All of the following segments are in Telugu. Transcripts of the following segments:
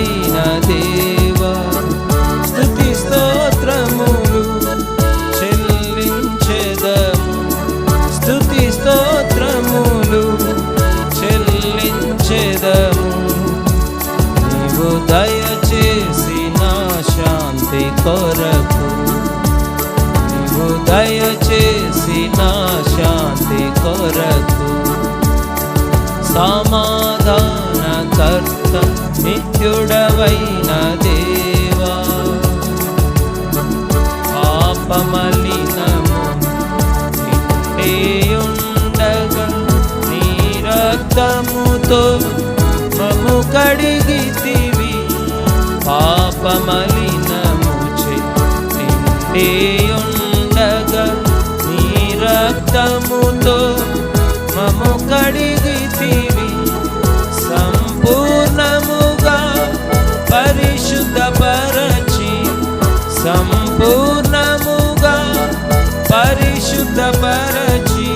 నిత్యుడవైన దేవా స్తుతి స్తోత్రములు చెల్లించెదము, స్తుతి స్తోత్రములు చెల్లించెదము. నీవు దయచేసిన శాంతి కొరకు, నీవు దయచేసిన శాంతి కొరకు, సమాధానకర్త నిత్యుడవైన దేవా పాపమలినము నిండియుండగా నీ రక్తముతో మమ్ము కడిగితివి. పాపమలినము నిండియుండగా నీ రక్తముతో మమ్ము కడిగితివి. సంపూర్ణముగా పరిశుద్ధపరచి, సంపూర్ణముగా పరిశుద్ధపరచి,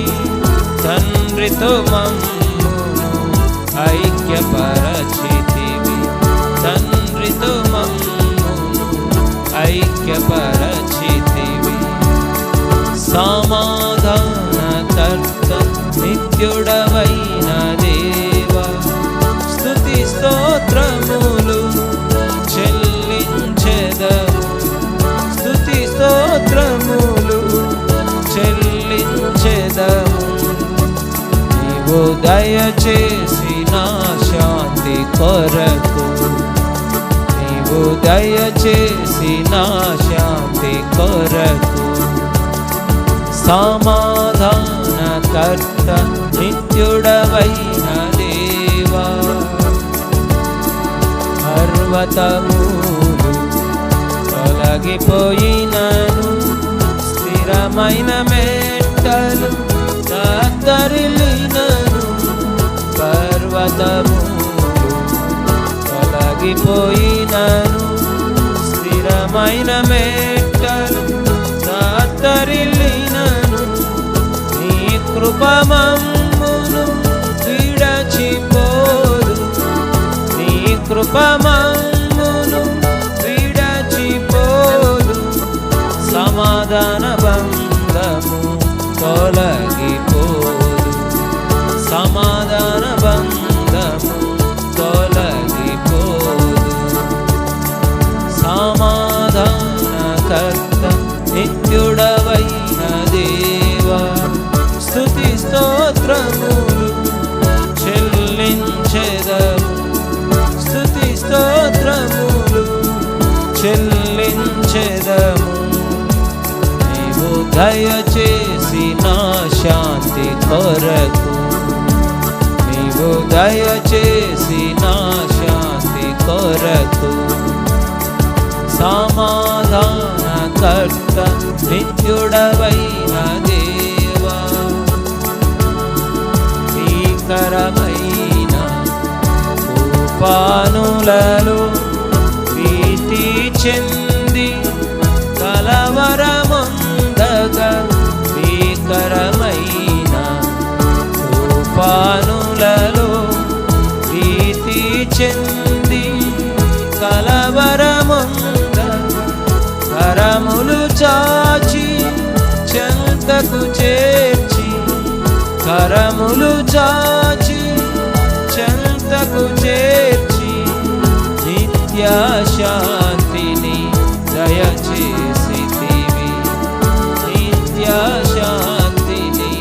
తండ్రితో మమ్మును ఐక్యపరచితివి. తండ్రితో మమ్మును ఐక్యపరచితివి. సమాధానకర్త నిత్యుడవైన దేవా స్తుతి స్తోత్రములు చెల్లించెదము, స్తుతి స్తోత్రములు చెల్లించెదము. నీవు దయచేసిన శాంతి కొరకు, నీవు దయచేసిన శాంతి కొరకు, సమాధానకర్త నిత్యుడవైన దేవా పర్వతములు తొలగిపోయినను, స్థిరమైన మెట్టలు తత్తరిల్లినను. పర్వతములు తొలగిపోయినను, స్థిరమైన మెట్టలు తత్తరిల్లినను. నీ కృప మమ్మును విడచిపోదు, నీ కృప మమ్మును విడచిపోదు. సమాధాన బంధము తొలగిపోదు, సమాధాన బంధము తొలగిపోదు. సమాధానకర్త నిత్యుడవైన దేవా స్తుతి స్తోత్రములు చెల్లించెదము, స్తుతి స్తోత్రములు చెల్లించెదము. నీవు దయచేసిన శాంతి కొరకు, నీవు దయచేసిన శాంతి కొరకు, సమాధానకర్త నిత్యుడవైన దేవా భీకరమైన తుఫానులలో భీతి చెంది కలవరముందగా, భీకరమైన తుఫానులలో భీతి చెంది కలవరముందగా, కరములు చాచి చెంతకు చేర్చి, కరములు చాచి చెంతకు చేర్చి, నిత్య శాంతిని దయచేసితివి. నిత్య శాంతిని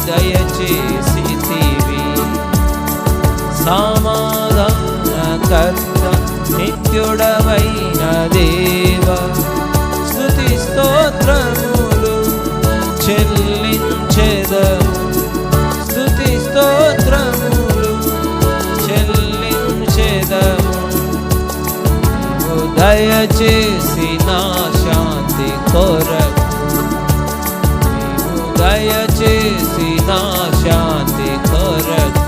దయచేసితివి. సమాధానకర్త నిత్యుడవైన దేవా స్తుతి స్తోత్రములు చెల్లించెదము, స్తుతి స్తోత్రములు చెల్లించెదము. నీవు దయచేసిన శాంతి కొరకు, నీవు దయచేసిన శాంతి కొరకు,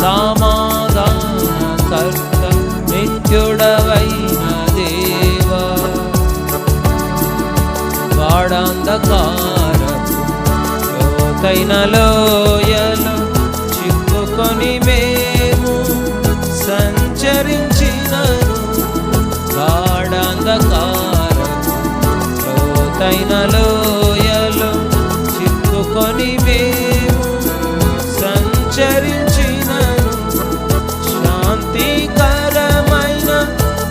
సమాధానకర్త నిత్యుడవైన దేవా గాఢాంధకారపు లోతైన లోయలో చిక్కుకొని మేము సంచరించి లోతైన లోయలో చిక్కుకొని మేము సంచరించినను శాంతికరమైన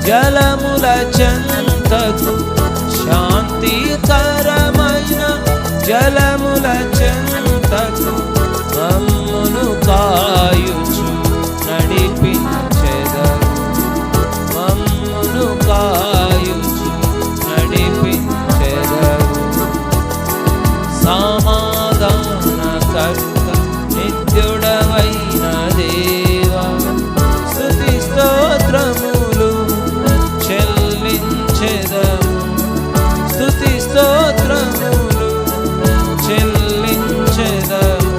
జలముల చెంతకు శాంతికరమైన జలముల చెంతకు మమ్మును కాయుచు నడిపించెదరు మమ్మును కాయుచు నడిపించెదరు సమాధానకర్త నిత్యుడవైన దేవా స్తుతి స్తోత్రములు చెల్లించెదము స్తుతి స్తోత్రములు చెల్లించెదము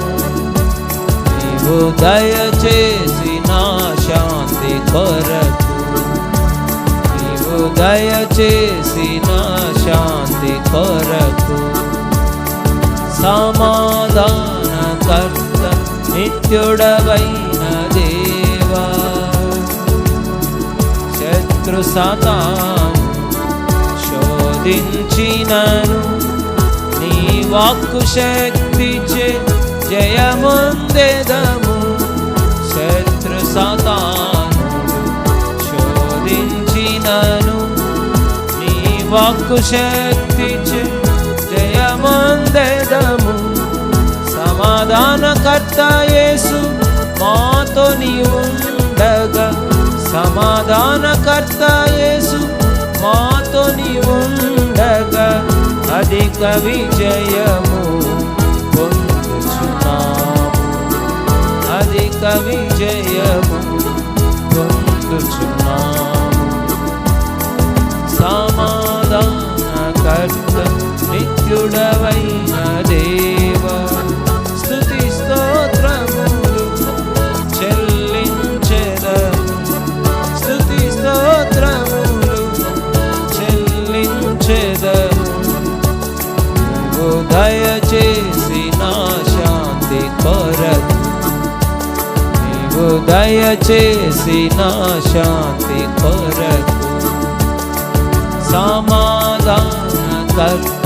నీవు దయచేసి నా శాంతి కొరకు నీవు దయచేసి నా శాంతి కొరకు సమాధానకర్త నిత్యుడవైన దేవా శత్రు సాతాను శోధించినను నీ వాక్కు శక్తిచే జయముందెదము శత్రు సాతాను శోధించినను నీ వాక్కు శక్తిచే జయముందెదము సమాధానకర్త యేసు మాతో నీవుండగా సమాధానకర్త యేసు మాతో నీవుండగా అధిక విజయము పొందుచున్నాము అధిక విజయము పొందుచున్నాము సమాధానకర్త నిత్యుడవైన దేవా స్తుతి స్తోత్రములు చెల్లించెదము స్తుతి స్తోత్రములు చెల్లించెదము నీవు దయచేసి నా శాంతి కొరకు నీవు దయచేసి నా శాంతి కొరకు సమాధానకర్త